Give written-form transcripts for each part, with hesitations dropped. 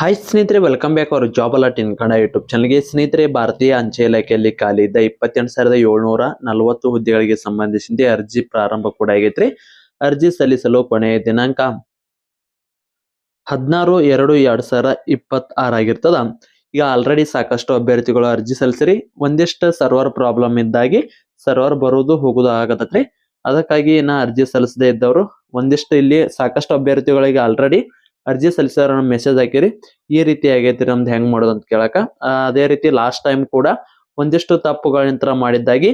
Hi ಸ್ನೇಹಿತರೆ, welcome back hour job alert ಇನ್ Kannada YouTube ಚಾನಲ್ಗೆ. ಸ್ನೇಹಿತರೆ, ಭಾರತೀಯ ಅಂಚೆ ಇಲಾಖೆಯಲ್ಲಿ ಖಾಲಿ ಇದ್ದ 28,740 ಹುದ್ದೆಗಳಿಗೆ ಸಂಬಂಧಿಸಿದ ಅರ್ಜಿ ಪ್ರಾರಂಭ ಕೂಡ ಆಗೈತ್ರಿ. ಅರ್ಜಿ ಸಲ್ಲಿಸಲು ಕೊನೆಯ ದಿನಾಂಕ 16/2/2026 ಆಗಿರ್ತದ. ಈಗ ಆಲ್ರೆಡಿ ಸಾಕಷ್ಟು ಅಭ್ಯರ್ಥಿಗಳು ಅರ್ಜಿ ಸಲ್ಲಿಸಿರಿ. ಒಂದಿಷ್ಟು ಸರ್ವರ್ ಪ್ರಾಬ್ಲಮ್ ಇದ್ದಾಗಿ ಸರ್ವರ್ ಬರುವುದು ಹೋಗುದು ಆಗತೈತ್ರಿ. ಅದಕ್ಕಾಗಿ ಅರ್ಜಿ ಸಲ್ಲಿಸದೇ ಇದ್ದವರು ಒಂದಿಷ್ಟು ಇಲ್ಲಿ ಸಾಕಷ್ಟು ಅಭ್ಯರ್ಥಿಗಳಿಗೆ ಆಲ್ರೆಡಿ ಅರ್ಜಿ ಸಲ್ಲಿಸೋರ ಮೆಸೇಜ್ ಹಾಕಿರಿ. ಈ ರೀತಿ ಆಗೈತಿ ನಮ್ದು ಹೆಂಗ್ ಮಾಡೋದು ಅಂತ ಕೇಳಕ. ಅದೇ ರೀತಿ ಲಾಸ್ಟ್ ಟೈಮ್ ಕೂಡ ಒಂದಿಷ್ಟು ತಪ್ಪುಗಳಂತರ ಮಾಡಿದ್ದಾಗಿ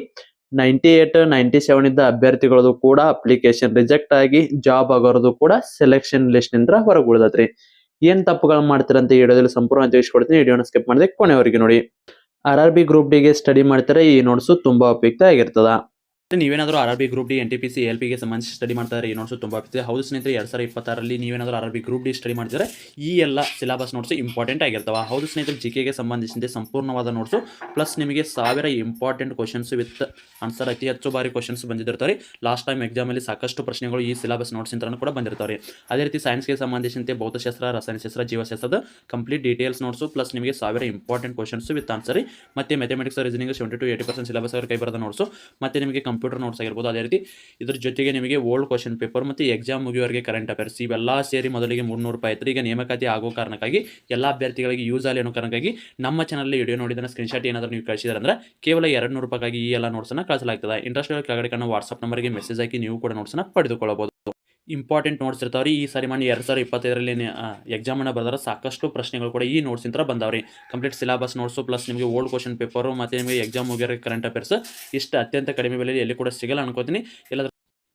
98, 97 ಇದ್ದ ಅಭ್ಯರ್ಥಿಗಳದು ಕೂಡ ಅಪ್ಲಿಕೇಶನ್ ರಿಜೆಕ್ಟ್ ಆಗಿ ಜಾಬ್ ಆಗೋರದು ಕೂಡ ಸೆಲೆಕ್ಷನ್ ಲಿಸ್ಟ್ ನಿಂದ ಹೊರಗೆ ಉಳಿದತ್ರಿ. ಏನ್ ತಪ್ಪುಗಳು ಮಾಡ್ತೀರಂತ ಈ ವಿಡಿಯೋದಲ್ಲಿ ಸಂಪೂರ್ಣ ತಿಳಿಸ್ಕೊಡ್ತೀನಿ. ವಿಡಿಯೋನ ಸ್ಕಿಪ್ ಮಾಡದೆ ಕೊನೆವರೆಗೆ ನೋಡಿ. RRB ಗ್ರೂಪ್ ಡಿ ಗೆ ಸ್ಟಡಿ ಮಾಡ್ತಾರೆ, ಈ ನೋಟ್ಸ್ ತುಂಬಾ ಉಪಯುಕ್ತ ಆಗಿರ್ತದ. ನೀವೇನಾದರೂ RRB group D NTPC ALP ಗೆ ಸಂಬಂಧಿಸಿ ಸ್ಟಡಿ ಮಾಡ್ತಾರೆ, ಈ ನೋಟ್ಸ್ ತುಂಬಾ ಉಪಯುಕ್ತ. ಹೌದು ಸ್ನೇಹಿತರೆ, 2026ರಲ್ಲಿ ನೀವೇನಾದರೂ RRB ಗ್ರೂಪ್ ಡಿ ಸ್ಟಡಿ ಮಾಡ್ತಿದ್ರೆ ಈ ಎಲ್ಲ ಸಿಲೆಬಸ್ ನೋಟ್ಸ್ ಇಂಪಾರ್ಟೆಂಟ್ ಆಗಿರ್ತವೆ. ಹೌದು ಸ್ನೇಹಿತರೆ, GK ಗೆ ಸಂಬಂಧಿಸಿದ ಸಂಪೂರ್ಣವಾದ ನೋಟ್ಸು ಪ್ಲಸ್ ನಿಮಗೆ 1000 ಇಂಪಾರ್ಟೆಂಟ್ ಕ್ವಶನ್ಸ್ ವಿತ್ ಆನ್ಸರ್ ಅತಿ ಹೆಚ್ಚು ಬಾರಿ ಕ್ವಶನ್ಸ್ ಬಂದಿರ್ತಾರೆ. ಲಾಸ್ಟ್ ಟೈಮ್ ಎಕ್ಸಾಮಲ್ಲಿ ಸಾಕಷ್ಟು ಪ್ರಶ್ನೆಗಳು ಈ ಸಿಲೆಬಸ್ ನೋಟ್ಸ್ ಇಂದ ಕೂಡ ಬಂದಿರ್ತಾರೆ. ಅದೇ ರೀತಿ ಸೈನ್ಸ್ಗೆ ಸಂಬಂಧಿಸಿದಂತೆ ಭೌತಶಾಸ್ತ್ರ, ರಸಾಯನಶಾಸ್ತ್ರ, ಜೀವಶಾಸ್ತ್ರದ ಕಂಪ್ಲೀಟ್ ಡೀಟೇಲ್ಸ್ ನೋಟ್ಸು ಪ್ಲಸ್ ನಿಮಗೆ 1000 ಇಂಪಾರ್ಟೆಂಟ್ ಕ್ವಶನ್ಸ್ ವಿತ್ ಆನ್ಸರ್. ಮತ್ತೆ ಮ್ಯಾಥಮೆಟಿಕ್ಸ್, ರೀಸನಿಂಗ್ 70 to 80% ಸಿಲೆಬಸ್ ಕೈ ಬರೋದ ನೋಟ್ಸು. ಮತ್ತೆ ನಿಮಗೆ ಕಂಪ್ಯೂಟರ್ ನೋಟ್ಸ್ ಆಗಿರ್ಬೋದು. ಅದೇ ರೀತಿ ಇದ್ರ ಜೊತೆಗೆ ನಿಮಗೆ ಓಲ್ಡ್ ಕ್ವಶನ್ ಪೇಪರ್ ಮತ್ತು ಎಕ್ಸಾಮ್ ಮುಗಿಯುವವರೆಗೆ ಕರೆಂಟ್ ಅಫೇರ್ಸ್ ಇವೆಲ್ಲ ಸೇರಿ ಮೊದಲಿಗೆ 300 ರೂಪಾಯಿ ಇತ್ತು. ಈಗ ನೇಮಕಾತಿ ಆಗೋ ಕಾರಣಕ್ಕಾಗಿ ಎಲ್ಲ ಅಭ್ಯರ್ಥಿಗಳಿಗೆ ಯೂಸ್ ಆಗಲಿ ಅನ್ನೋ ಕಾರಣಕ್ಕಾಗಿ ನಮ್ಮ ಚಾನಲ್ ವಿಡಿಯೋ ನೋಡಿದ ಸ್ಕ್ರೀನ್ಶಾಟ್ ಏನಾದರೂ ನೀವು ಕಳಿಸಿದ್ರೆ ಅಂದ್ರೆ ಕೇವಲ 200 ರೂಪಾಯಿಗಾಗಿ ಈ ಎಲ್ಲ ನೋಟ್ಸನ್ನು ಕಳಿಸಲಾಗ್ತದೆ. ಇಂಟ್ರೆಸ್ಟ್ ಕೆಳಗಡೆ ಕಾಣೋ ವಾಟ್ಸ್ಆಪ್ ನಂಬರ್ಗೆ ಮೆಸೇಜ್ ಹಾಕಿ ನೀವು ಕೂಡ ನೋಟ್ಸನ್ನು ಪಡೆದುಕೊಳ್ಳಬಹುದು. ಇಂಪಾರ್ಟೆಂಟ್ ನೋಟ್ಸ್ ಇರ್ತಾವ್ರಿ. ಈ ಸಾರಿ ಮಾಡಿ 2025ರಲ್ಲಿ ಎಕ್ಸಾಮನ್ನು ಬರೆದ್ರೆ ಸಾಕಷ್ಟು ಪ್ರಶ್ನೆಗಳು ಕೂಡ ಈ ನೋಟ್ಸ್ ಇಂತ ಬಂದಾವ್ರಿ. ಕಂಪ್ಲೀಟ್ ಸಿಲೆಬಸ್ ನೋಟ್ಸು ಪ್ಲಸ್ ನಿಮಗೆ ಓಲ್ಡ್ ಕ್ವಶನ್ ಪೇಪರು ಮತ್ತು ನಿಮಗೆ ಎಕ್ಸಾಮ್ ಮುಗಿಯೋರಿಗೆ ಕರೆಂಟ್ ಅಫೇರ್ಸ್ ಇಷ್ಟು ಅತ್ಯಂತ ಕಡಿಮೆ ಬೆಲೆಯಲ್ಲಿ ಎಲ್ಲಿ ಕೂಡ ಸಿಗಲ್ಲ ಅನ್ಕೋತೀನಿ.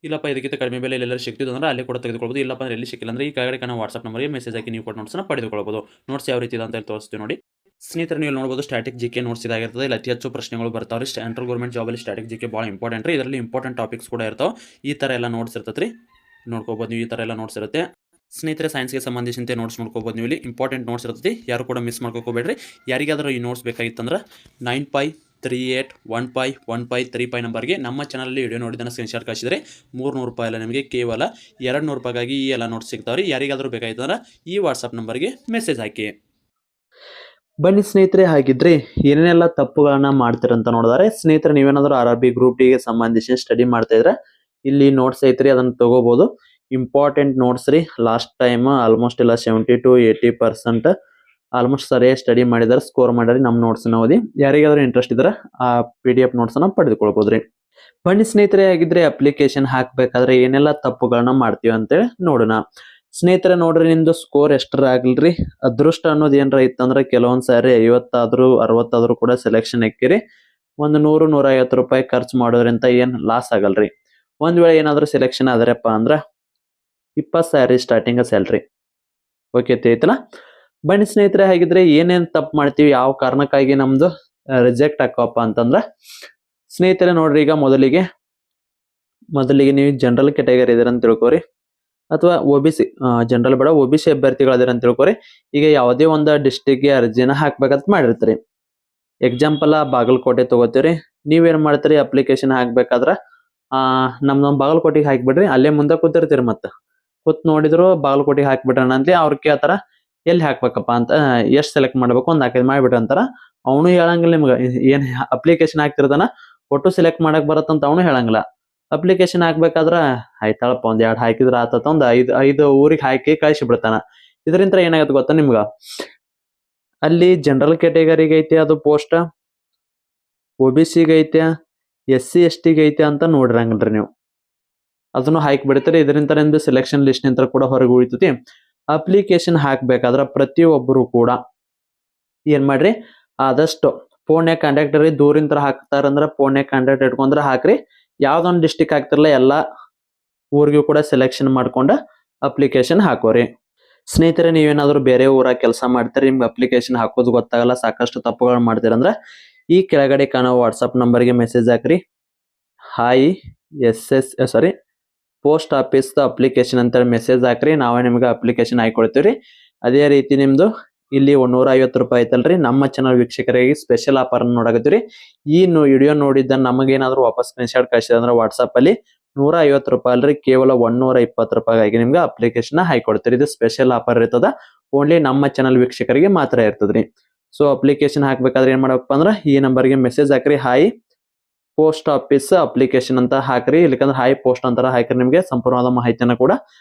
ಇಲ್ಲಪ್ಪ ಇದಕ್ಕಿಂತ ಕಡಿಮೆ ಬೆಲೆ ಎಲ್ಲರೂ ಸಿಗ್ತಿದ್ದು ಅಂದ್ರೆ ಅಲ್ಲಿ ಕೂಡ ತೆಗೆದುಕೊಳ್ಬೋದು. ಇಲ್ಲಪ್ಪ ಅಂದ್ರೆ ಎಲ್ಲಿ ಸಿಕ್ಕಿಲ್ಲ ಅಂದ್ರೆ ಈ ಕೆಳಗಡೆ ಕಾಣೋ ವಾಟ್ಸ್ಆಪ್ ನಂಬರ್ಗೆ ಮೆಸೇಜ್ ಹಾಕಿ ನೀವು ಕೂಡ ನೋಟ್ಸನ್ನು ಪಡೆದುಕೊಳ್ಳಬಹುದು. ನೋಟ್ಸ್ ಯಾವ ರೀತಿ ಇದೆ ಅಂತ ತೋರಿಸ್ತೀವಿ ನೋಡಿ. ಸ್ನೇಹಿತರೆ, ನೀವು ನೋಡ್ಬೋದು ಸ್ಟ್ಯಾಟಿಕ್ GK ನೋಟ್ಸ್ ಇದಾಗಿರ್ತದೆ. ಇಲ್ಲಿ ಅತಿ ಹೆಚ್ಚು ಪ್ರಶ್ನೆಗಳು ಬರ್ತಾವ್ರಿ. ಸೆಂಟ್ರಲ್ ಗೌರ್ಮೆಂಟ್ ಜಾಬಲ್ಲಿ ಸ್ಟ್ಯಾಟಿಕ್ GK ಭಾಳ ಇಂಪಾರ್ಟೆಂಟ್ ರೀ. ಇದರಲ್ಲಿ ಇಂಪಾರ್ಟೆಂಟ್ ಟಾಪಿಕ್ಸ್ ಕೂಡ ಇರ್ತಾವೆ. ಈ ಥರ ಎಲ್ಲ ನೋಟ್ಸ್ ಇರ್ತದೆ ರೀ, ನೋಡ್ಕೋಬೋದು ನೀವು. ಈ ಥರ ಎಲ್ಲ ನೋಟ್ಸ್ ಇರುತ್ತೆ ಸ್ನೇಹಿತರೆ. ಸೈನ್ಸ್ಗೆ ಸಂಬಂಧಿಸಿದಂತೆ ನೋಟ್ಸ್ ನೋಡ್ಕೋಬೋದು ನೀವು. ಇಲ್ಲಿ ಇಂಪಾರ್ಟೆಂಟ್ ನೋಟ್ಸ್ ಇರ್ತದೆ, ಯಾರು ಕೂಡ ಮಿಸ್ ಮಾಡ್ಕೋಬೇಡ್ರಿ. ಯಾರಿಗಾದರೂ ಈ ನೋಟ್ಸ್ ಬೇಕಾಗಿತ್ತಂದ್ರೆ 9538151535 ನಂಬರ್ಗೆ ನಮ್ಮ ಚಾನಲಲ್ಲಿ ವಿಡಿಯೋ ನೋಡಿದ್ದನ್ನು ಸ್ಕ್ರೀನ್ಶಾಟ್ ಕಳಿಸಿದರೆ 300 ರೂಪಾಯಿ ಎಲ್ಲ ನಿಮಗೆ ಕೇವಲ 200 ರೂಪಾಯಿಗಾಗಿ ಈ ಎಲ್ಲ ನೋಟ್ಸ್ ಸಿಗ್ತಾವ್ರಿ. ಯಾರಿಗಾದರೂ ಬೇಕಾಗಿತ್ತಂದ್ರೆ ಈ ವಾಟ್ಸಪ್ ನಂಬರ್ಗೆ ಮೆಸೇಜ್ ಹಾಕಿ. ಬನ್ನಿ ಸ್ನೇಹಿತರೆ, ಹಾಗಿದ್ರೆ ಏನೇನೆಲ್ಲ ತಪ್ಪುಗಳನ್ನ ಮಾಡ್ತೀರಂತ ನೋಡಿದರೆ, ಸ್ನೇಹಿತರೆ ನೀವೇನಾದ್ರೂ RRB ಗ್ರೂಪ್ ಡಿ ಗೆ ಸಂಬಂಧಿಸಿ ಸ್ಟಡಿ ಮಾಡ್ತಾ ಇದ್ರೆ ಇಲ್ಲಿ ನೋಟ್ಸ್ ಐತ್ರಿ, ಅದನ್ನ ತಗೋಬಹುದು. ಇಂಪಾರ್ಟೆಂಟ್ ನೋಟ್ಸ್ ರೀ. ಲಾಸ್ಟ್ ಟೈಮ್ ಆಲ್ಮೋಸ್ಟ್ ಎಲ್ಲ 70 to 80% ಆಲ್ಮೋಸ್ಟ್ ಸರಿಯಾಗಿ ಸ್ಟಡಿ ಮಾಡಿದಾರೆ, ಸ್ಕೋರ್ ಮಾಡಿದ್ರೆ ನಮ್ಮ ನೋಟ್ಸ್ನ ಓದಿ. ಯಾರಿಗಾದ್ರೂ ಇಂಟ್ರೆಸ್ಟ್ ಇದ್ರೆ ಆ PDF ನೋಟ್ಸನ್ನ ಪಡೆದುಕೊಳ್ಬೋದ್ರಿ. ಬನ್ನಿ ಸ್ನೇಹಿತರೆ, ಹಾಗಿದ್ರೆ ಅಪ್ಲಿಕೇಶನ್ ಹಾಕ್ಬೇಕಾದ್ರೆ ಏನೆಲ್ಲ ತಪ್ಪುಗಳನ್ನ ಮಾಡ್ತೀವಿ ಅಂತೇಳಿ ನೋಡೋಣ. ಸ್ನೇಹಿತರೆ ನೋಡ್ರಿ, ನಿಮ್ದು ಸ್ಕೋರ್ ಎಷ್ಟರ ಆಗ್ಲ್ರಿ, ಅದೃಷ್ಟ ಅನ್ನೋದು ಏನಾರ ಇತ್ತಂದ್ರೆ ಕೆಲವೊಂದ್ ಸಾರಿ 50 ಆದ್ರೂ 60 ಆದ್ರೂ ಕೂಡ ಸೆಲೆಕ್ಷನ್ ಹಾಕಿರಿ. ಒಂದು 100-150 ರೂಪಾಯಿ ಖರ್ಚು ಮಾಡೋದ್ರಿಂದ ಏನ್ ಲಾಸ್ ಆಗಲ್ರಿ. ಒಂದ್ ವೇಳೆ ಏನಾದ್ರೂ ಸೆಲೆಕ್ಷನ್ ಆದ್ರಪ್ಪ ಅಂದ್ರ 20,000 ಸ್ಟಾರ್ಟಿಂಗ್ ಸ್ಯಾಲ್ರಿ. ಓಕೆ ಐತಲ್ಲ. ಬನ್ನಿ ಸ್ನೇಹಿತರೆ, ಹಾಗಿದ್ರೆ ಏನೇನ್ ತಪ್ಪು ಮಾಡ್ತೀವಿ, ಯಾವ ಕಾರಣಕ್ಕಾಗಿ ನಮ್ದು ರಿಜೆಕ್ಟ್ ಆಕವಪ್ಪ ಅಂತಂದ್ರ ಸ್ನೇಹಿತರೆ ನೋಡ್ರಿ, ಈಗ ಮೊದಲಿಗೆ ನೀವು ಜನರಲ್ ಕ್ಯಾಟಗರಿ ಇದೀರ ಅಂತ ತಿಳ್ಕೊರಿ, ಅಥವಾ OBC ಜನರಲ್ ಬೇಡ OBC ಅಭ್ಯರ್ಥಿಗಳದಿರ ಅಂತ ತಿಳ್ಕೊರಿ. ಈಗ ಯಾವುದೇ ಒಂದು ಡಿಸ್ಟ್ರಿಕ್ಟ್ಗೆ ಅರ್ಜಿನ ಹಾಕ್ಬೇಕಂತ ಮಾಡಿರ್ತೀರಿ. ಎಕ್ಸಾಂಪಲ್ ಬಾಗಲಕೋಟೆ ತಗೋತೀರಿ. ನೀವೇನ್ ಮಾಡ್ತೀರಿ, ಅಪ್ಲಿಕೇಶನ್ ಹಾಕ್ಬೇಕಾದ್ರ ನಮ್ದೊಂದು ಬಾಗಲಕೋಟೆಗೆ ಹಾಕ್ಬಿಡ್ರಿ. ಅಲ್ಲೇ ಮುಂದೆ ಕೂತಿರ್ತೀರಿ. ಮತ್ತೆ ಕೂತ್ ನೋಡಿದ್ರು ಬಾಗಲಕೋಟೆಗೆ ಹಾಕ್ಬಿಟ್ರಣ ಅಂತ ಅವ್ರ ಕೇಳ್ತಾರ, ಎಲ್ಲಿ ಹಾಕ್ಬೇಕಪ್ಪ ಅಂತ, ಎಷ್ಟು ಸೆಲೆಕ್ಟ್ ಮಾಡ್ಬೇಕು, ಒಂದು 4-5 ಮಾಡ್ಬಿಟ್ರ ಅಂತಾರ. ಅವನು ಹೇಳಂಗಿಲ್ಲ ನಿಮ್ಗೆ ಏನ್ ಅಪ್ಲಿಕೇಶನ್ ಹಾಕ್ತಿರ್ತಾನ ಒಟ್ಟು ಸೆಲೆಕ್ಟ್ ಮಾಡಕ್ ಬರತ್ತಂತ ಅವನು ಹೇಳಂಗಿಲ್ಲ. ಅಪ್ಲಿಕೇಶನ್ ಹಾಕ್ಬೇಕಾದ್ರ ಆಯ್ತಾಳಪ್ಪ ಒಂದ್ 2 ಹಾಕಿದ್ರ ಆತತ, ಒಂದ್ 5 ಊರಿಗೆ ಹಾಕಿ ಕಳಿಸಿ ಬಿಡ್ತಾನ. ಇದರಿಂದ ಏನಾಗತ್ತೆ ಗೊತ್ತಾ ನಿಮ್ಗ, ಅಲ್ಲಿ ಜನರಲ್ ಕ್ಯಾಟಗರಿಗೆ ಐತಿ ಅದು ಪೋಸ್ಟ್, OBC ಗೆ ಐತೆ, SC ST ಗೆ ಐತೆ ಅಂತ ನೋಡಿರಂಗಿಲ್ರಿ ನೀವು. ಅದನ್ನು ಹಾಕಿ ಬಿಡ್ತೀರಿ. ಇದರಿಂದ ನಿಮ್ದು ಸೆಲೆಕ್ಷನ್ ಲಿಸ್ಟ್ ನಿಂತ ಕೂಡ ಹೊರಗೆ ಉಳಿತೈತಿ. ಅಪ್ಲಿಕೇಶನ್ ಹಾಕ್ಬೇಕಾದ್ರ ಪ್ರತಿಯೊಬ್ಬರು ಕೂಡ ಏನ್ ಮಾಡ್ರಿ, ಆದಷ್ಟು ಫೋನ್ ಕಾಂಟ್ಯಾಕ್ಟ್ ರೀ, ದೂರಿಂತರ ಹಾಕ್ತಾರಂದ್ರ ಫೋನ್ ಕಾಂಟ್ಯಾಕ್ಟ್ ಇಟ್ಕೊಂಡ್ರ ಹಾಕ್ರಿ. ಯಾವ್ದೊಂದು ಡಿಸ್ಟಿಕ್ ಹಾಕ್ತಿರಲ್ಲ ಎಲ್ಲ ಊರಿಗೂ ಕೂಡ ಸೆಲೆಕ್ಷನ್ ಮಾಡ್ಕೊಂಡ ಅಪ್ಲಿಕೇಶನ್ ಹಾಕೋರಿ. ಸ್ನೇಹಿತರೆ, ನೀವೇನಾದ್ರೂ ಬೇರೆ ಊರಾಗ ಕೆಲಸ ಮಾಡ್ತೀರಿ, ನಿಮ್ಗೆ ಅಪ್ಲಿಕೇಶನ್ ಹಾಕೋದು ಗೊತ್ತಾಗಲ್ಲ, ಸಾಕಷ್ಟು ತಪ್ಪುಗಳು ಮಾಡ್ತೀರಂದ್ರ ಈ ಕೆಳಗಡೆ ಕಾಣೋ ವಾಟ್ಸಪ್ ನಂಬರ್ಗೆ ಮೆಸೇಜ್ ಹಾಕ್ರಿ. ಹಾಯ್ ಪೋಸ್ಟ್ ಆಫೀಸ್ ಅಪ್ಲಿಕೇಶನ್ ಅಂತ ಮೆಸೇಜ್ ಹಾಕ್ರಿ. ನಾವೇ ನಿಮ್ಗೆ ಅಪ್ಲಿಕೇಶನ್ ಹಾಕೊಳ್ತೀವ್ರಿ. ಅದೇ ರೀತಿ ನಿಮ್ದು ಇಲ್ಲಿ 150 ರೂಪಾಯಿ ಐತಲ್ರಿ, ನಮ್ಮ ಚಾನಲ್ ವೀಕ್ಷಕರಿಗೆ ಸ್ಪೆಷಲ್ ಆಫರ್ ನೋಡಕತ್ತೀರಿ. ಈ ವಿಡಿಯೋ ನೋಡಿದ್ದ ನಮಗೇನಾದ್ರೂ ವಾಪಸ್ ಸ್ಕ್ರೀನ್ಶಾಟ್ ಕಳಿಸಿದ್ರೆ ವಾಟ್ಸಪ್ ಅಲ್ಲಿ 150 ರೂಪಾಯಿ ಅಲ್ರಿ, ಕೇವಲ 120 ರೂಪಾಯಿಗಾಗಿ ನಿಮ್ಗೆ ಅಪ್ಲಿಕೇಶನ್ ಹಾಕೊಡ್ತೀರಿ. ಇದು ಸ್ಪೆಷಲ್ ಆಫರ್ ಇರ್ತದ. ಓನ್ಲಿ ನಮ್ಮ ಚಾನಲ್ ವೀಕ್ಷಕರಿಗೆ ಮಾತ್ರ ಇರ್ತದ್ರಿ. ಸೊ ಅಪ್ಲಿಕೇಶನ್ ಹಾಕ್ಬೇಕಾದ್ರೆ ಏನ್ ಮಾಡಬೇಕಪ್ಪ ಅಂದ್ರೆ ಈ ನಂಬರ್ಗೆ ಮೆಸೇಜ್ ಹಾಕ್ರಿ, ಹಾಯ್ ಪೋಸ್ಟ್ ಆಫೀಸ್ ಅಪ್ಲಿಕೇಶನ್ ಅಂತ ಹಾಕ್ರಿ, ಇಲ್ಲಕಂದ್ರೆ ಹಾಯ್ ಪೋಸ್ಟ್ ಅಂತಾರ ಹಾಕ್ರಿ. ನಿಮಗೆ ಸಂಪೂರ್ಣವಾದ ಮಾಹಿತಿಯನ್ನ ಕೂಡ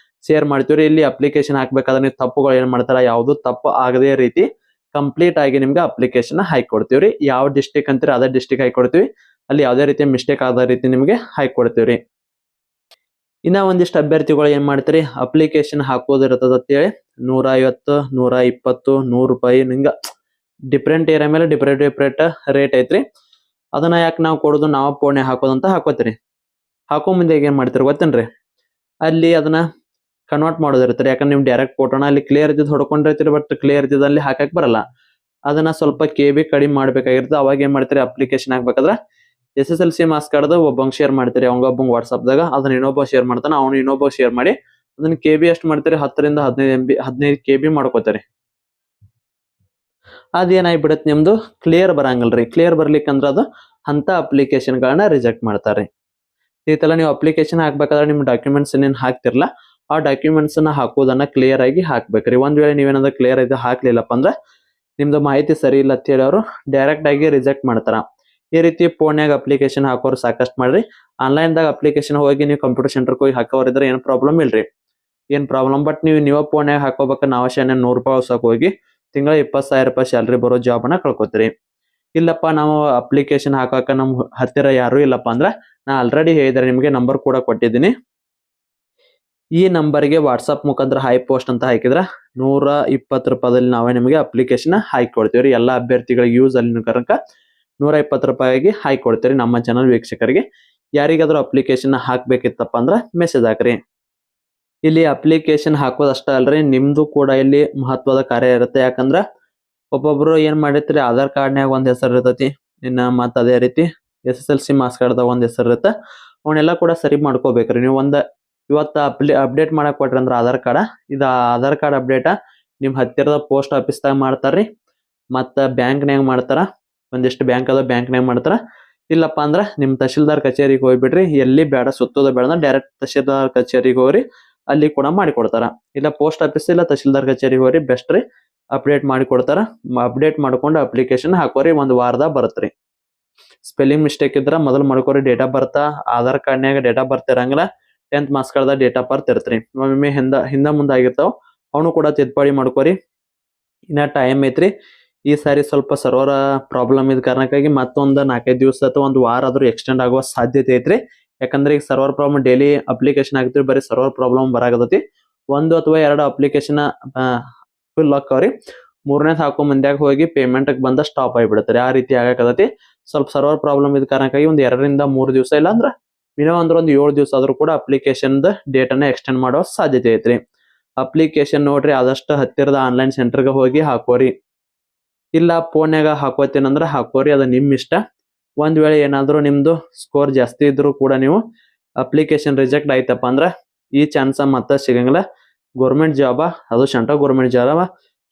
ಶೇರ್ ಮಾಡ್ತೀವಿ. ಇಲ್ಲಿ ಅಪ್ಲಿಕೇಶನ್ ಹಾಕ್ಬೇಕಾದ್ರೆ ನೀವು ತಪ್ಪುಗಳು ಏನ್ ಮಾಡ್ತಾರ, ಯಾವ್ದು ತಪ್ಪು ಆಗದೇ ರೀತಿ ಕಂಪ್ಲೀಟ್ ಆಗಿ ನಿಮ್ಗೆ ಅಪ್ಲಿಕೇಶನ್ ಹಾಕಿ ಕೊಡ್ತೀವ್ರಿ. ಯಾವ ಡಿಸ್ಟಿಕ್ ಅಂತೀರಿ ಅದೇ ಡಿಸ್ಟಿಕ್ ಹಾಕಿ ಕೊಡ್ತೀವಿ. ಅಲ್ಲಿ ಯಾವುದೇ ರೀತಿಯ ಮಿಸ್ಟೇಕ್ ಆದ ರೀತಿ ನಿಮಗೆ ಹಾಕಿ ಕೊಡ್ತೀವ್ರಿ. ಇನ್ನ ಒಂದಿಷ್ಟು ಅಭ್ಯರ್ಥಿಗಳು ಏನ್ ಮಾಡ್ತೀರಿ, ಅಪ್ಲಿಕೇಶನ್ ಹಾಕೋದಿರ್ತದ ಅಂತೇಳಿ 150, 120, 100 ರೂಪಾಯಿ ಹಿಂಗ ಡಿಫ್ರೆಂಟ್ ಏರಿಯಾ ಮೇಲೆ ಡಿಫ್ರೆಂಟ್ ರೇಟ್ ಐತ್ರಿ. ಅದನ್ನ ಯಾಕೆ ನಾವು ಕೊಡೋದು, ನಾವು ಫೋನ್ ಹಾಕೋದಂತ ಹಾಕೋತೀರಿ. ಹಾಕೋ ಮುಂದೆ ಏನ್ ಮಾಡ್ತೀರಿ ಗೊತ್ತೇನ್ರಿ, ಅಲ್ಲಿ ಅದನ್ನ ಕನ್ವರ್ಟ್ ಮಾಡೋದಿರ್ತಾರೆ. ಯಾಕಂದ್ರೆ ನೀವು ಡೈರೆಕ್ಟ್ ಫೋಟೋನ ಅಲ್ಲಿ ಕ್ಲಿಯರ್ ಇದ್ದಿದ್ದು ಹೊಡ್ಕೊಂಡಿರ್ತೀರಿ, ಬಟ್ ಕ್ಲಿಯರ್ ಇದ್ದಿದ್ದು ಅಲ್ಲಿ ಹಾಕಕ್ ಬರಲ್ಲ. ಅದನ್ನ ಸ್ವಲ್ಪ KB ಕಡಿಮೆ ಮಾಡ್ಬೇಕಾಗಿರುತ್ತೆ. ಅವಾಗ ಏನ್ ಮಾಡ್ತೀರಿ, ಅಪ್ಲಿಕೇಶನ್ ಹಾಕ್ಬೇಕಾದ್ರೆ SSLC ಮಾರ್ಕ್ಸ್ ಕಾರ್ಡ್ ಒಬ್ಬಂಗ್ ಶೇರ್ ಮಾಡ್ತೀರಿ, ಅವಂಗೊಬ್ಬಂಗ್ ವಾಟ್ಸ್ಆಪ್ದಾಗ. ಅದನ್ನ ಇನ್ನೊಬ್ಬ ಶೇರ್ ಮಾಡ್ತಾನ, ಅವ್ನು ಇನ್ನೊಬ್ಬ ಶೇರ್ ಮಾಡಿ ಅದನ್ನ KB ಎಷ್ಟು ಮಾಡ್ತೀರಿ, 10 ರಿಂದ 15 KB ಮಾಡ್ಕೋತೀರಿ. ಅದೇನಾಗ್ಬಿಡತ್ತೆ, ನಿಮ್ದು ಕ್ಲಿಯರ್ ಬರಂಗಿಲ್ರಿ. ಕ್ಲಿಯರ್ ಬರ್ಲಿಕ್ಕಂದ್ರ ಅದು ಅಂತ ಅಪ್ಲಿಕೇಶನ್ ಗಳನ್ನ ರಿಜೆಕ್ಟ್ ಮಾಡ್ತಾರೆ. ಈ ತರ ನೀವು ಅಪ್ಲಿಕೇಶನ್ ಹಾಕ್ಬೇಕಾದ್ರೆ ನಿಮ್ ಡಾಕ್ಯುಮೆಂಟ್ಸ್ ಏನೇನ್ ಹಾಕ್ತಿರಲ್ಲ, ಆ ಡಾಕ್ಯುಮೆಂಟ್ಸ್ ನ ಹಾಕೋದನ್ನ ಕ್ಲಿಯರ್ ಆಗಿ ಹಾಕ್ಬೇಕ್ರಿ. ಒಂದ್ ವೇಳೆ ನೀವೇನಾದ್ರೂ ಕ್ಲಿಯರ್ ಆಗಿ ಹಾಕ್ಲಿಲ್ಲಪ್ಪ ಅಂದ್ರೆ ನಿಮ್ದು ಮಾಹಿತಿ ಸರಿ ಇಲ್ಲ ಅಂತ ಹೇಳಿ ಅವರು ಡೈರೆಕ್ಟ್ ಆಗಿ ರಿಜೆಕ್ಟ್ ಮಾಡ್ತಾರ. ಈ ರೀತಿ ಫೋನ್ಯಾಗ ಅಪ್ಲಿಕೇಶನ್ ಹಾಕೋರು ಸಾಕಷ್ಟು ಮಾಡ್ರಿ. ಆನ್ಲೈನ್ ದಾಗ ಅಪ್ಲಿಕೇಶನ್ ಹೋಗಿ ನೀವು ಕಂಪ್ಯೂಟರ್ ಸೆಂಟರ್ ಹೋಗಿ ಹಾಕೋರಿದ್ರೆ ಏನ್ ಪ್ರಾಬ್ಲಮ್ ಇಲ್ರಿ, ಏನ್ ಪ್ರಾಬ್ಲಮ್. ಬಟ್ ನೀವು ಫೋನ್ಯಾಗ ಹಾಕೋಬೇಕು, ನಾವಶ್ಯ 100 ರೂಪಾಯಿ ಹೊಸಕ್ ಹೋಗಿ ತಿಂಗಳ 20,000 ರೂಪಾಯಿ ಸ್ಯಾಲ್ರಿ ಬರೋ ಜಾಬ್ ಅನ್ನ ಕಳ್ಕೊತೀರಿ. ಇಲ್ಲಪ್ಪ ನಾವು ಅಪ್ಲಿಕೇಶನ್ ಹಾಕಾಕ ನಮ್ ಹತ್ತಿರ ಯಾರು ಇಲ್ಲಪ್ಪ ಅಂದ್ರ ನಾ ಆಲ್ರೆಡಿ ಹೇಳಿದ್ರೆ ನಿಮ್ಗೆ ನಂಬರ್ ಕೂಡ ಕೊಟ್ಟಿದ್ದೀನಿ. ಈ ನಂಬರ್ಗೆ ವಾಟ್ಸ್ಆಪ್ ಮುಖಾಂತರ ಹಾಯ್ ಪೋಸ್ಟ್ ಅಂತ ಹಾಕಿದ್ರ 120 ರೂಪಾಯಿದಲ್ಲಿ ನಾವೇ ನಿಮಗೆ ಅಪ್ಲಿಕೇಶನ್ ಹಾಕಿ ಕೊಡ್ತೀವ್ರಿ. ಎಲ್ಲಾ ಅಭ್ಯರ್ಥಿಗಳಿಗೆ ಯೂಸ್ ಅಲ್ಲಿ ಕರಕ 120 ರೂಪಾಯಿಗೆ ಹಾಕಿ ಕೊಡ್ತೀರಿ ನಮ್ಮ ಚಾನಲ್ ವೀಕ್ಷಕರಿಗೆ. ಯಾರಿಗಾದ್ರೂ ಅಪ್ಲಿಕೇಶನ್ ಹಾಕ್ಬೇಕಿತ್ತಪ್ಪ ಅಂದ್ರ ಮೆಸೇಜ್ ಹಾಕ್ರಿ. ಇಲ್ಲಿ ಅಪ್ಲಿಕೇಶನ್ ಹಾಕೋದಷ್ಟ ಅಲ್ರಿ, ನಿಮ್ದು ಕೂಡ ಇಲ್ಲಿ ಮಹತ್ವದ ಕಾರ್ಯ ಇರುತ್ತೆ. ಯಾಕಂದ್ರ ಒಬ್ಬೊಬ್ರು ಏನ್ ಮಾಡಿರ್ತೀರಿ, ಆಧಾರ್ ಕಾರ್ಡ್ನ್ಯಾಗ ಒಂದ್ ಹೆಸರು ಇರ್ತೈತಿ, ಇನ್ನ ಮತ್ತ ಅದೇ ರೀತಿ SSLC ಮಾರ್ಕ್ಸ್ ಕಾರ್ಡ್ದಾಗ ಒಂದ್ ಹೆಸರು ಇರುತ್ತೆ. ಅವನ್ನೆಲ್ಲ ಕೂಡ ಸರಿ ಮಾಡ್ಕೋಬೇಕ್ರಿ. ನೀವು ಇವತ್ತ ಅಪ್ಡೇಟ್ ಮಾಡಕ್ ಕೊಟ್ರಿ ಅಂದ್ರ ಆಧಾರ್ ಕಾರ್ಡ್ ಅಪ್ಡೇಟ್ ನಿಮ್ ಹತ್ತಿರದ ಪೋಸ್ಟ್ ಆಫೀಸ್ದಾಗ ಮಾಡ್ತಾರ್ರಿ, ಮತ್ತ ಬ್ಯಾಂಕ್ನ್ಯಾಗ ಮಾಡ್ತಾರ. ಒಂದಿಷ್ಟು ಬ್ಯಾಂಕ್ ಅದ ಬ್ಯಾಂಕ್ನ್ಯಾಗ ಮಾಡ್ತಾರ. ಇಲ್ಲಪ್ಪ ಅಂದ್ರ ನಿಮ್ ತಹಶೀಲ್ದಾರ್ ಕಚೇರಿಗೆ ಹೋಗ್ಬಿಡ್ರಿ, ಎಲ್ಲಿ ಬೇಡ ಸುತ್ತೋದ ಬೇಡ, ಡೈರೆಕ್ಟ್ ತಹಶೀಲ್ದಾರ್ ಕಚೇರಿಗೆ ಹೋಗ್ರಿ, ಅಲ್ಲಿ ಕೂಡ ಮಾಡಿ ಕೊಡ್ತಾರ. ಇಲ್ಲ ಪೋಸ್ಟ್ ಆಫೀಸ್ ಇಲ್ಲ ತಹಶೀಲ್ದಾರ್ ಕಚೇರಿಗೆ ಹೋಗ್ರಿ, ಬೆಸ್ಟ್ ರೀ, ಅಪ್ಡೇಟ್ ಮಾಡಿ ಕೊಡ್ತಾರ. ಅಪ್ಡೇಟ್ ಮಾಡ್ಕೊಂಡು ಅಪ್ಲಿಕೇಶನ್ ಹಾಕೋರಿ, 1 ವಾರದಾಗ ಬರುತ್ತ್ರಿ. ಸ್ಪೆಲ್ಲಿಂಗ್ ಮಿಸ್ಟೇಕ್ ಇದ್ರ ಮೊದಲು ಮಾಡ್ಕೋರಿ. ಡೇಟ್ ಆಫ್ ಬರ್ತ್ ಆಧಾರ್ ಕಾರ್ಡ್ನ್ಯಾಗ ಡೇಟ್ ಆಫ್ ಬರ್ತ್ ಇರಂಗಿಲ್ಲ, 10th marks card date of birth ಇರ್ತ್ರಿ. ಒಮ್ಮೆ ಹಿಂದ ಮುಂದೆ ಆಗಿರ್ತಾವ, ಅವನು ಕೂಡ ತಿದ್ದುಪಡಿ ಮಾಡ್ಕೋರಿ. ಇನ್ನ ಟೈಮ್ ಐತ್ರಿ. ಈ ಸಾರಿ ಸ್ವಲ್ಪ ಸರ್ವರ್ ಪ್ರಾಬ್ಲಮ್ ಇದ್ ಕಾರಣಕ್ಕಾಗಿ ಮತ್ತೊಂದು 4-5 ದಿವಸ ಅಥವಾ 1 ವಾರ ಆದ್ರೂ ಎಕ್ಸ್ಟೆಂಡ್ ಆಗುವ ಸಾಧ್ಯತೆ ಐತ್ರಿ. ಯಾಕಂದ್ರೆ ಈಗ ಸರ್ವರ್ ಪ್ರಾಬ್ಲಮ್ ಡೈಲಿ ಅಪ್ಲಿಕೇಶನ್ ಆಗ್ತಿರಿ, ಬರೀ ಸರ್ವರ್ ಪ್ರಾಬ್ಲಮ್ ಬರಾಕತೈತಿ. 1 ಅಥವಾ 2 ಅಪ್ಲಿಕೇಶನ್ ಫುಲ್ ಹಾಕವ್ರಿ, 3ನೇದ್ ಹಾಕೋ ಮಂದ್ಯಾಗ ಹೋಗಿ ಪೇಮೆಂಟ್ ಬಂದ ಸ್ಟಾಪ್ ಆಗಿಬಿಡ್ತಾರೆ. ಆ ರೀತಿ ಆಗಕತೈತಿ. ಸ್ವಲ್ಪ ಸರ್ವರ್ ಪ್ರಾಬ್ಲಮ್ ಇದ್ ಕಾರಣಕ್ಕಾಗಿ 1 2 ರಿಂದ 3 ದಿವಸ ಇಲ್ಲ ಅಂದ್ರ ಮಿನಿಮಮ್ ಅಂದ್ರೆ 1 7 ದಿವಸ ಆದ್ರೂ ಕೂಡ ಅಪ್ಲಿಕೇಶನ್ ಡೇಟ್ ಅನ್ನ ಎಕ್ಸ್ಟೆಂಡ್ ಮಾಡೋ ಸಾಧ್ಯತೆ ಐತ್ರಿ. ಅಪ್ಲಿಕೇಶನ್ ನೋಡ್ರಿ, ಆದಷ್ಟು ಹತ್ತಿರದ ಆನ್ಲೈನ್ ಸೆಂಟರ್ಗೆ ಹೋಗಿ ಹಾಕೋರಿ. ಇಲ್ಲ ಫೋನ್ಯಾಗ ಹಾಕೋತೇನಂದ್ರ ಹಾಕೋರಿ, ಅದು ನಿಮ್ ಇಷ್ಟ. ಒಂದ್ ವೇಳೆ ಏನಾದ್ರೂ ನಿಮ್ದು ಸ್ಕೋರ್ ಜಾಸ್ತಿ ಇದ್ರು ಕೂಡ ನೀವು ಅಪ್ಲಿಕೇಶನ್ ರಿಜೆಕ್ಟ್ ಆಯ್ತಪ್ಪ ಅಂದ್ರ ಈ ಚಾನ್ಸ್ ಮತ್ತೆ ಸಿಗಂಗಿಲ್ಲ. ಗೌರ್ಮೆಂಟ್ ಜಾಬ್, ಅದು ಸೆಂಟ್ರಲ್ ಗೌರ್ಮೆಂಟ್ ಜಾಬ್,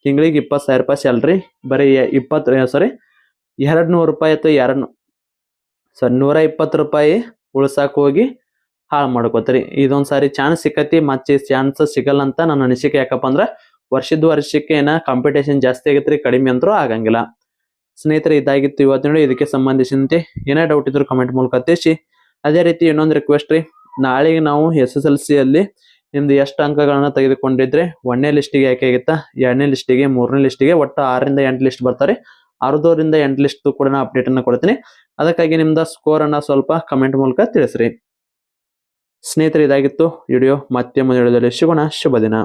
ತಿಂಗಳಿಗೆ 20,000 ರೂಪಾಯಿ ಸ್ಯಾಲ್ರಿ. ಬರೀ 200 ರೂಪಾಯಿ ಅಥವಾ 120 ರೂಪಾಯಿ ಉಳ್ಸಾಕ್ ಹೋಗಿ ಹಾಳು ಮಾಡ್ಕೋತೀರಿ. ಇದೊಂದ್ ಸಾರಿ ಚಾನ್ಸ್ ಸಿಕ್ಕತಿ, ಮತ್ತೆ ಚಾನ್ಸ್ ಸಿಗಲ್ಲ ಅಂತ ನನ್ನ ಅನಿಸಿಕೆ. ಯಾಕಪ್ಪ ಅಂದ್ರ ವರ್ಷಕ್ಕೆ ಏನ ಕಾಂಪಿಟೇಷನ್ ಜಾಸ್ತಿ ಆಗೈತ್ರಿ, ಕಡಿಮೆ ಅಂತರೂ ಆಗಂಗಿಲ್ಲ. ಸ್ನೇಹಿತರೆ, ಇದಾಗಿತ್ತು ಇವತ್ತಿನ ಇದಕ್ಕೆ ಸಂಬಂಧಿಸಿದಂತೆ ಏನೇ ಡೌಟ್ ಇದ್ರು ಕಮೆಂಟ್ ಮೂಲಕ ತಿಳಿಸಿ. ಅದೇ ರೀತಿ ಇನ್ನೊಂದು ರಿಕ್ವೆಸ್ಟ್ ರೀ, ನಾಳೆಗೆ ನಾವು SSLC ಅಲ್ಲಿ ನಿಮ್ದು ಎಷ್ಟು ಅಂಕಗಳನ್ನ ತೆಗೆದುಕೊಂಡಿದ್ರೆ 1ನೇ ಲಿಸ್ಟಿಗೆ ಆಯ್ಕೆ ಆಗಿತ್ತಾ, 2ನೇ ಲಿಸ್ಟಿಗೆ, 3ನೇ ಲಿಸ್ಟಿಗೆ, ಒಟ್ಟು 6 ರಿಂದ 8 ಲಿಸ್ಟ್ ಬರ್ತಾರೆ. 6 ರಿಂದ 8 ಲಿಸ್ಟ್ ಕೂಡ ನಾ ಅಪ್ಡೇಟ್ ಅನ್ನ ಕೊಡ್ತೀನಿ. ಅದಕ್ಕಾಗಿ ನಿಮ್ದ ಸ್ಕೋರ್ ಅನ್ನ ಸ್ವಲ್ಪ ಕಮೆಂಟ್ ಮೂಲಕ ತಿಳಿಸ್ರಿ. ಸ್ನೇಹಿತರೆ, ಇದಾಗಿತ್ತು ವಿಡಿಯೋ. ಮತ್ತೆ ಮುಂದಿನ ವಿಡಿಯೋದಲ್ಲಿ ಸಿಗೋಣ. ಶುಭ ದಿನ.